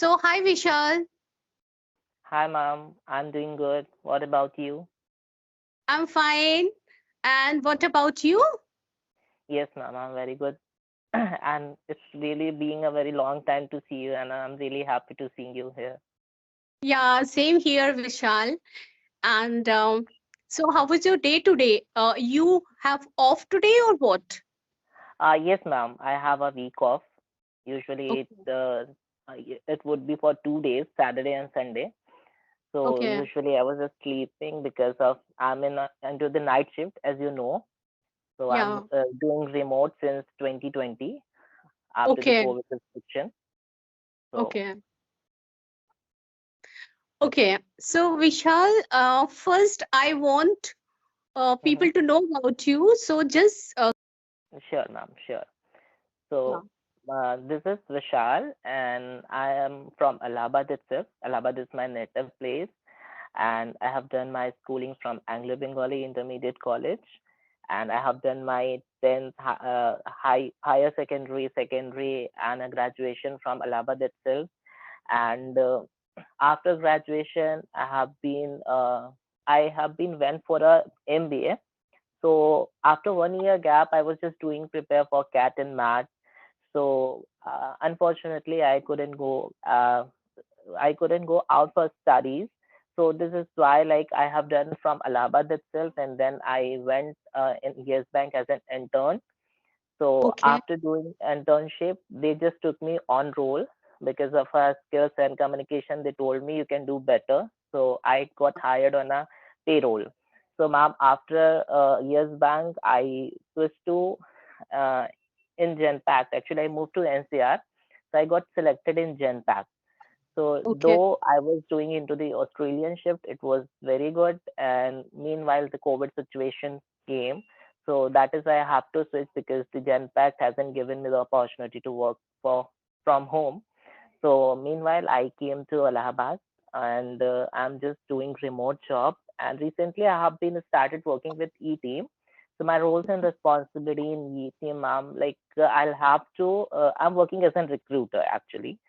So, hi Vishal. Hi, ma'am. I'm doing good. What about you? I'm fine. And what about you? Yes, ma'am. I'm very good. And it's really being a very long time to see you, and I'm really happy to see you here. Yeah, same here, Vishal. And so, how was your day today? You have off today or what? Yes, ma'am. I have a week off. Usually, Okay. it would be for 2 days, Saturday and Sunday. So Okay. usually, I was just sleeping because of I'm into the night shift, as you know. So I'm Yeah. doing remote since 2020 after the Okay. COVID restriction. So. Okay. Okay. So, Vishal, first I want Mhm. people to know about you. So, just Sure, ma'am. Sure. yeah. So this is Vishal, and I am from Allahabad itself. Allahabad is my native place, and I have done my schooling from Anglo Bengali Intermediate College, and I have done my 10th higher secondary, and a graduation from Allahabad itself. And after graduation, I have been went for a MBA. So after 1 year gap, I was just doing prepare for CAT and MAT. So unfortunately, I couldn't go out for studies. So this is why, like, I have done from Allahabad itself, and then I went in Yes Bank as an intern. So Okay. after doing internship, they just took me on roll because of our skills and communication. They told me you can do better. So I got hired on a payroll. So ma'am, after Yes Bank, I switched to uh, in Genpact. Actually, I moved to NCR. So I got selected in Genpact. So Okay. though I was doing into the Australian shift, it was very good. And meanwhile, the COVID situation came. So that is why I have to switch because the Genpact hasn't given me the opportunity to work for from home. So meanwhile, I came to Allahabad and I'm just doing remote job. And recently, I have been started working with E-Team. So my roles and responsibility in E-Team, I'll have to. I'm working as a recruiter actually.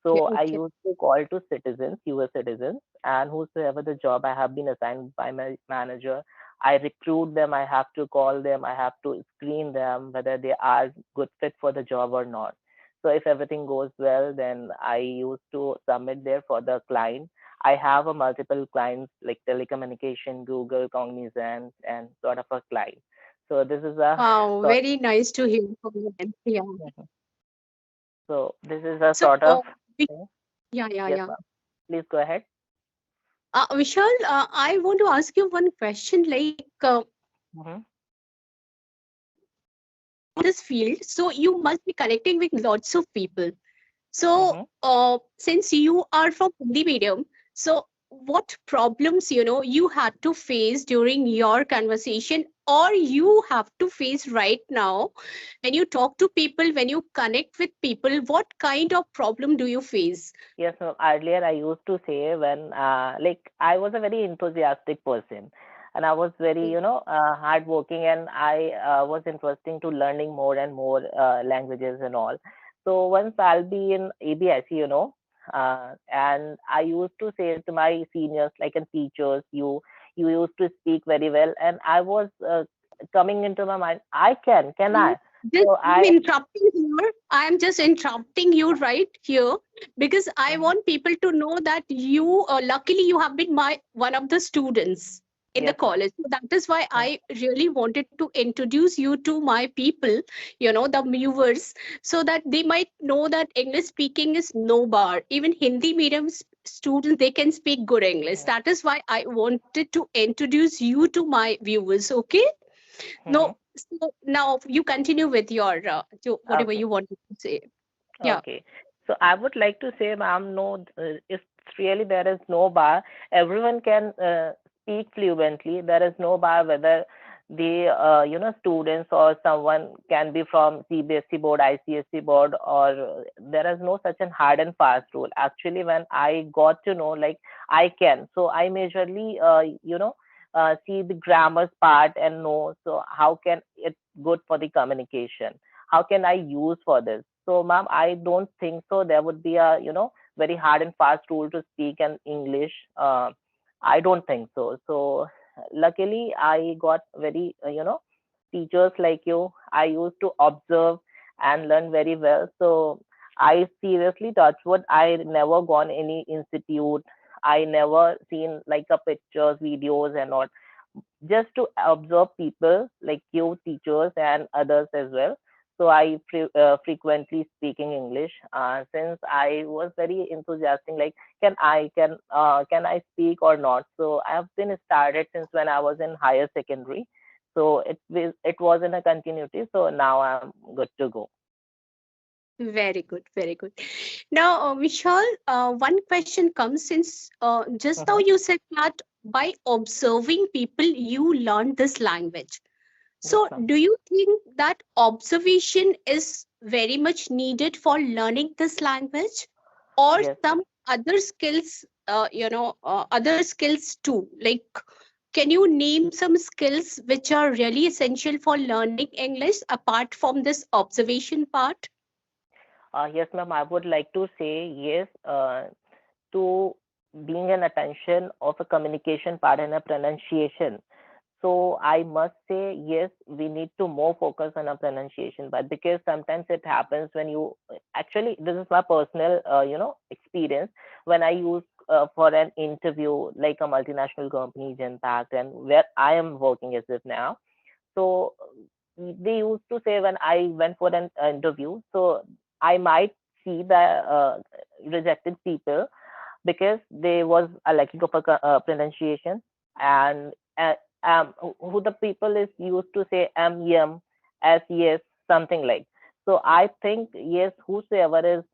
Okay. So I Okay. used to call to citizens, US citizens, and whosoever the job I have been assigned by my manager, I recruit them. I have to call them. I have to screen them whether they are good fit for the job or not. So if everything goes well, then I used to submit there for the client. I have a multiple clients like telecommunication, Google, Cognizant, and sort of a client. So this is a Wow. sort. Very nice to hear from you. Yeah. Mhm. So this is a So, sort of thing. yeah, yeah, Yes, yeah. ma'am. Please go ahead. Vishal, I want to ask you one question. Mm-hmm. This field, so you must be connecting with lots of people. So, Mm-hmm. since you are from Hindi medium, so what problems you had to face during your conversation, or you have to face right now when you talk to people, when you connect with people? What kind of problem do you face? Yes, ma'am. Earlier I used to say when like I was a very enthusiastic person and I was very, hardworking and I was interesting to learning more and more languages and all. So once I'll be in ABS, and I used to say to my seniors, like and teachers, you used to speak very well, and I was coming into my mind, can Mm, I? Just So I'm I. interrupting here. I'm just interrupting you right here because I Mhm. want people to know that luckily, you have been my one of the students in the Yes, ma'am. college. So that is why I really wanted to introduce you to my people, the viewers, so that they might know that English speaking is no bar. Even Hindi medium students, they can speak good English. Mhm. That is why I wanted to introduce you to my viewers. Okay. Mhm. No, so now you continue with your whatever Okay. you wanted to say. Yeah. Okay. So I would like to say, ma'am, no, if really there is no bar, everyone can speak fluently. There is no bar whether the students or someone can be from CBSE board, ICSE board, or there is no such an hard and fast rule. Actually, when I got to know, like I can, so I majorly, see the grammar part and know. So how can it good for the communication? How can I use for this? So, ma'am, I don't think so. There would be a very hard and fast rule to speak in English. I don't think so. So luckily, I got very teachers like you. I used to observe and learn very well. So I seriously touch wood. I never gone any institute. I never seen like a pictures, videos, and all, just to observe people like you, teachers, and others as well. So I frequently speaking English since I was very enthusiastic. Like, can I speak or not? So I have been started since when I was in higher secondary. So it was in a continuity. So now I'm good to go. Very good, very good. Now, Vishal, one question comes since just now Mhm. you said that by observing people, you learn this language. Yes, So, ma'am. do you think that observation is very much needed for learning this language, or Yes. some other skills, other skills too? Like, can you name some skills which are really essential for learning English apart from this observation part? Yes, ma'am. I would like to say yes. To being an attention of a communication part and a pronunciation. So I must say, yes, we need to more focus on our pronunciation, but because sometimes it happens when you actually, this is my personal, experience when I use for an interview like a multinational company's impact and where I am working as of now. So they used to say when I went for an interview, so I might see the rejected people because there was a lacking of a pronunciation, and who the people is used to say yum as yes, something like. So I think yes, whosoever is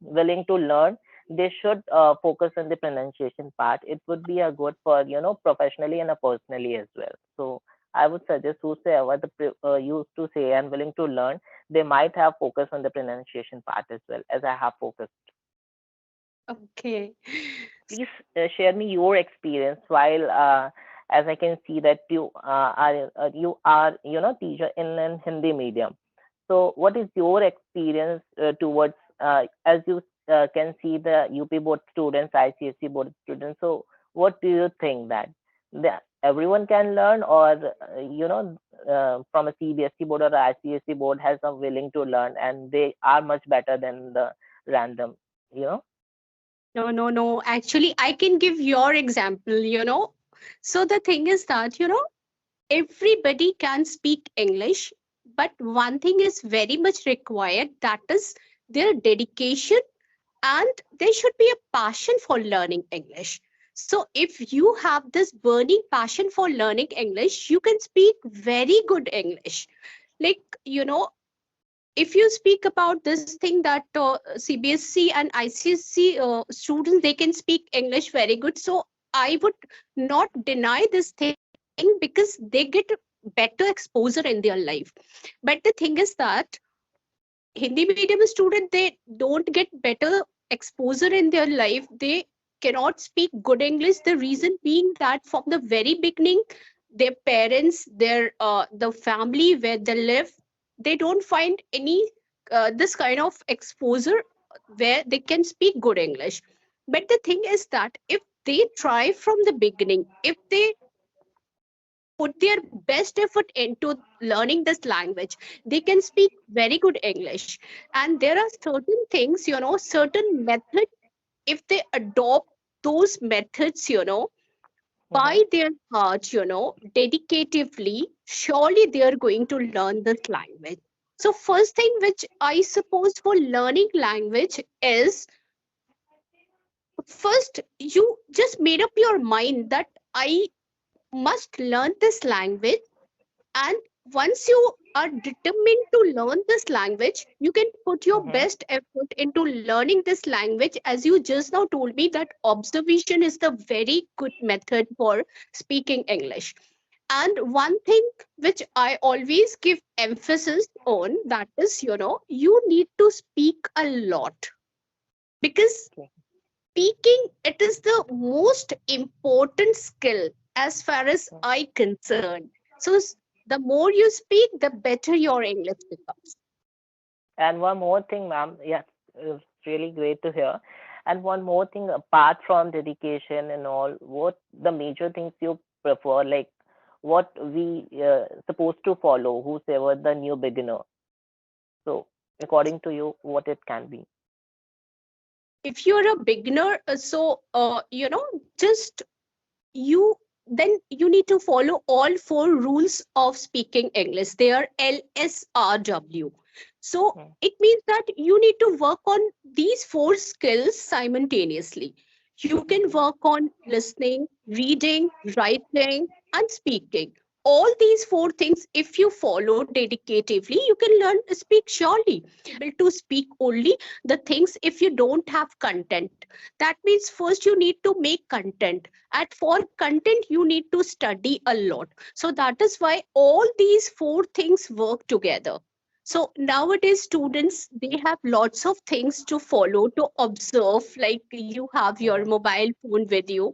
willing to learn, they should focus on the pronunciation part. It would be a good for professionally and personally as well. So I would suggest whosoever used to say and willing to learn, they might have focus on the pronunciation part as well as I have focused. Okay. Please share me your experience while as I can see that you are teacher in an Hindi medium. So what is your experience towards as you can see the UP board students, ICSE board students? So what do you think that everyone can learn, or from a CBSE board or ICSE board has a willing to learn and they are much better than the random, you know? No, no, no. Actually, I can give your example. So the thing is that, everybody can speak English, but one thing is very much required, that is their dedication, and there should be a passion for learning English. So if you have this burning passion for learning English, you can speak very good English. Like, if you speak about this thing that CBSC and ICSC students, they can speak English very good. So I would not deny this thing because they get better exposure in their life. But the thing is that Hindi medium student, they don't get better exposure in their life. They cannot speak good English. The reason being that from the very beginning, their parents, the family where they live, they don't find any this kind of exposure where they can speak good English. But the thing is that if they try from the beginning, if they put their best effort into learning this language, they can speak very good English. And there are certain things, certain methods, if they adopt those methods, Mm-hmm. by their heart, dedicatively, surely they are going to learn this language. So first thing which I suppose for learning language is, first you just made up your mind that I must learn this language. And once you are determined to learn this language, you can put your Mm-hmm. best effort into learning this language. As you just now told me, that observation is the very good method for speaking English. And one thing which I always give emphasis on, that is, you need to speak a lot, because Okay. speaking, it is the most important skill as far as I concerned. So the more you speak, the better your English becomes. And one more thing, ma'am. Yes, it's really great to hear. And one more thing, apart from dedication and all, what the major things you prefer, like what we supposed to follow, whosoever the new beginner. So according to you, what it can be? If you're a beginner, just you then you need to follow all four rules of speaking English. They are LSRW. So Hmm. it means that you need to work on these four skills simultaneously. You can Mm-hmm. work on listening, reading, writing, and speaking. All these four things, if you follow dedicatively, you can learn to speak surely. Able to speak only the things if you don't have content. That means first you need to make content, and for content you need to study a lot. So that is why all these four things work together. So nowadays students, they have lots of things to follow, to observe, like you have your Mm-hmm. mobile phone with you.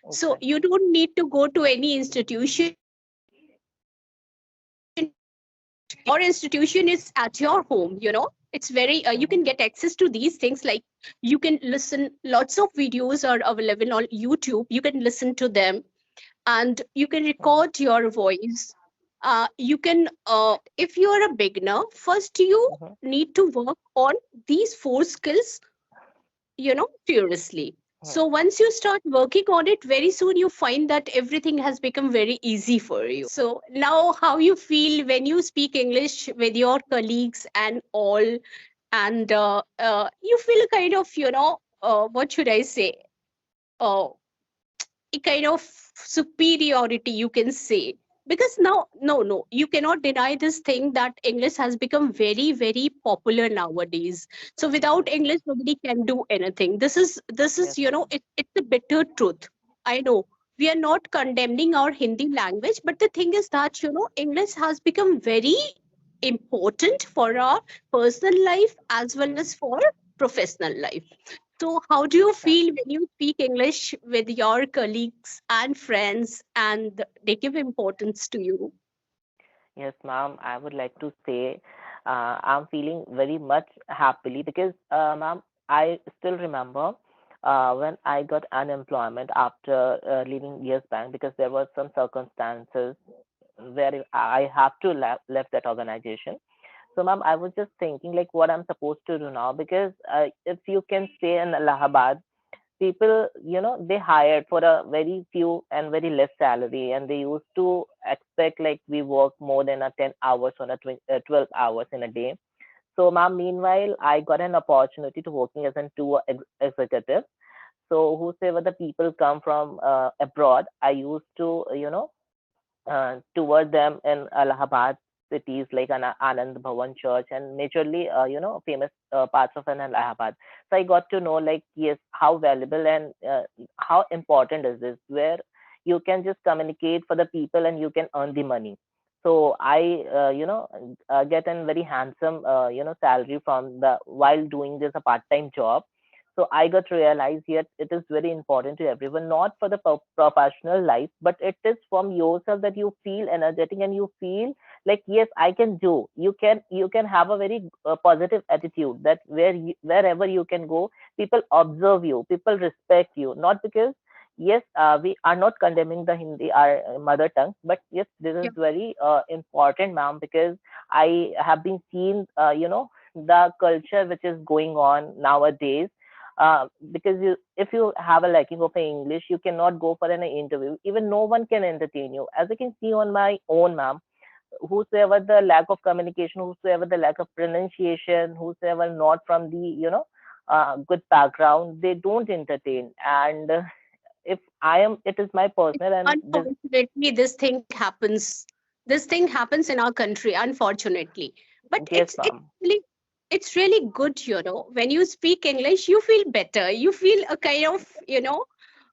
So you Exactly. don't need to go to any institution. Your institution is at your home, it's very you Mm-hmm. can get access to these things, like you can listen, lots of videos are available on YouTube, you can listen to them, and you can Mm-hmm. record your voice. You can if you are a beginner, first you Mm-hmm. need to work on these four skills, furiously. Mm-hmm. So once you start working on it, very soon you find that everything has become very easy for you. So now how you feel when you speak English with your colleagues and all, and you feel kind of, what should I say, uh, a kind of superiority, you can say. Because now, no, you cannot deny this thing that English has become very, very popular nowadays. So without Exactly. English nobody can do anything. This is Yes, ma'am. it's the bitter truth. I know we are not condemning our Hindi language, but the thing is that English has become very important for our personal life as well as for professional life. So, how do you feel Exactly. when you speak English with your colleagues and friends and they give importance to you? Yes, ma'am. I would like to say, I'm feeling very much happily because, ma'am, I still remember when I got unemployment after leaving Yes Bank because there were some circumstances where I have to left that organization. So, ma'am, I was just thinking like what I'm supposed to do now because if you can stay in Allahabad, people, they hired for a very few and very less salary, and they used to expect like we work more than a 10 hours or 12 hours in a day. So, ma'am, meanwhile, I got an opportunity to working as a tour executive. So whosoever the people come from abroad, I used to, toward them in Allahabad cities like Anand Bhavan Church and majorly, famous parts of an Allahabad. So I got to know like, yes, how valuable and how important is this, where you can just communicate for the people and you can earn the money. So I, get a very handsome, salary from the while doing this a part-time job. So I got to realize yet it is very important to everyone, not for the professional life, but it is from yourself that you feel energetic and you feel like, yes, I can do. You can have a very positive attitude that wherever you can go, people observe you, people respect you, not because, yes, we are not condemning the Hindi, our mother tongue, but yes, this is Yeah. very important, ma'am, because I have been seeing, the culture which is going on nowadays. Because if you have a liking of English, you cannot go for an interview. Even no one can entertain you. As I can see on my own, ma'am, whosoever the lack of communication, whosoever the lack of pronunciation, whosoever not from the, good background, they don't entertain. And if I am, it is my personal and this. Unfortunately, this thing happens. This thing happens in our country, unfortunately. But Yes, ma'am. it's really good, when you speak English, you feel better. You feel a kind of,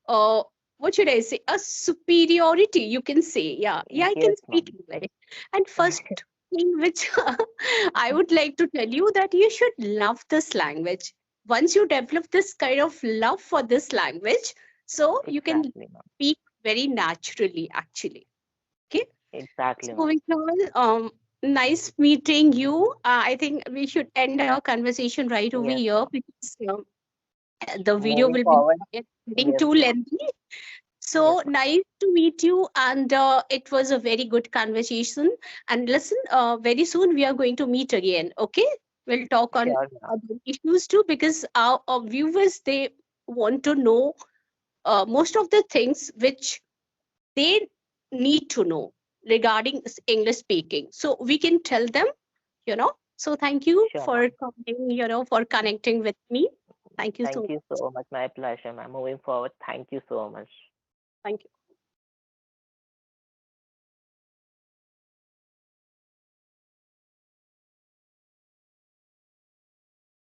uh, what should I say, a superiority, you can say. Yeah, yeah, I can Yes, speak ma'am. English. And first thing which I would like to tell you, that you should love this language. Once you develop this kind of love for this language, so you can Exactly, ma'am. speak very naturally, actually. Okay. Exactly, So, ma'am. Vishal, nice meeting you. I think we should end our conversation right over Yes, here ma'am. because The video Moving will be forward, getting yes, too ma'am. lengthy. Yes, So ma'am. nice to meet you, and it was a very good conversation. And listen, very soon we are going to meet again. Okay, we'll talk on Sure, ma'am. other issues too, because our viewers, they want to know most of the things which they need to know regarding English speaking. So we can tell them, you know. So thank you Sure, for ma'am. coming, for connecting with me. Thank you so Thank you much. so much. My pleasure, ma'am. Moving forward, thank you so much. Thank you.